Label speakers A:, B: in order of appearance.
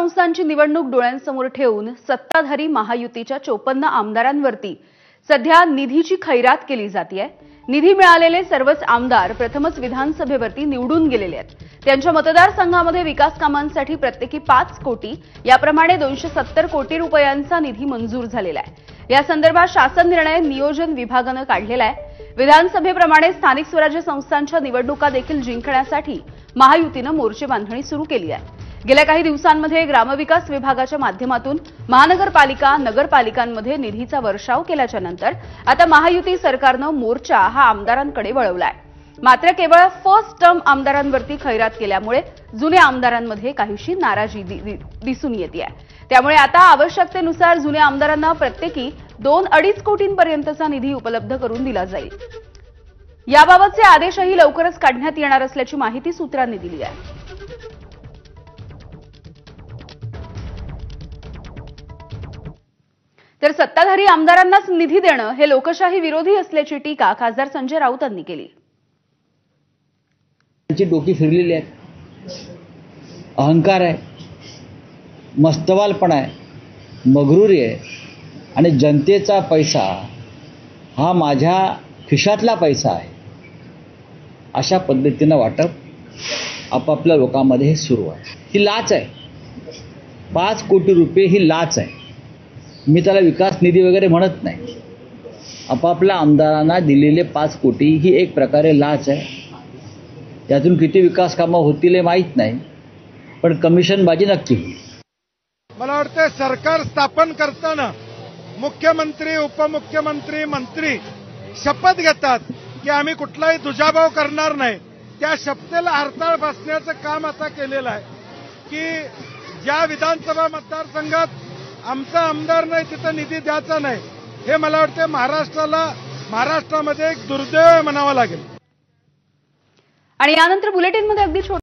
A: संस्थांची निवडणूक डोळ्यांसमोर ठेवून सत्ताधारी महायुतीच्या 54 आमदारांवरती सध्या निधीची खैरात केली जाते। निधी मिळालेले सर्वच आमदार प्रथमच विधानसभेवरती निवडून गेलेले आहेत। त्यांच्या मतदारसंघामध्ये विकास कामांसाठी प्रत्येकी 5 कोटी याप्रमाणे 270 कोटी रुपयांचा निधी मंजूर झालेला आहे। या संदर्भात शासन निर्णय नियोजन विभागाने काढलेला आहे। विधानसभेप्रमाणे स्थानिक स्वराज्य संस्थांच्या निवडणुका देखील जिंकण्यासाठी महायुतीने मोर्चे बांधणी सुरू केली आहे। गेल्या काही दिवसांमध्ये ग्रामविकास विभागाच्या माध्यमातून महानगरपालिका नगरपालिकांमध्ये निधीचा वर्षाव केल्याच्या नंतर आता महायुती सरकारने मोर्चा हा आमदारांकडे वळवलाय। मात्र केवळ फर्स्ट टर्म आमदारांवरती खैरात केल्यामुळे जुन्या आमदारांमध्ये काहीशी नाराजी दिसून येते। त्यामुळे आता आवश्यकतेनुसार जुन्या आमदारांना प्रत्येकी 2-2.5 कोटींपर्यंतचा निधी उपलब्ध करून दिला जाईल। याबाबतचे आदेशही लवकरच काढण्यात येणार असल्याची माहिती सूत्रांनी दिली आहे। तर सत्ताधारी आमदारांनाच निधी देणं हे लोकशाही विरोधी असल्याची टीका खासदार संजय राऊत यांनी केली।
B: त्यांची डोकी फिरलेली आहेत, अहंकार आहे, मस्तवालपणा आहे, मगरुरी आहे आणि जनतेचा पैसा हा माझ्या खिशातला पैसा आहे अशा पद्धतीनं वाटप आपापल्या लोकांमध्ये हे सुरू आहे। ही लाच आहे। 5 कोटी रुपये ही लाच आहे। मी त्याला विकास निधी वगैरे म्हणत नाही। आपापल्या आमदारांना दिलेले 5 कोटी ही एक प्रकारे लाच आहे। त्यातून किती विकास कामं होतील हे माहीत नाही, पण कमिशनबाजी नक्की होईल।
C: मला वाटतं सरकार स्थापन करताना मुख्यमंत्री उपमुख्यमंत्री मंत्री शपथ घेतात की आम्ही कुठलाही दुजाभाव करणार नाही। त्या शपथेला हरताळ बसण्याचं काम आता केलेलं आहे की ज्या विधानसभा मतदारसंघात आमचा आमदार नाही तिथं निधी द्यायचा नाही, हे मला वाटतं महाराष्ट्रामध्ये एक दुर्दैव म्हणावं लागेल।
A: आणि यानंतर बुलेटिनमध्ये अगदी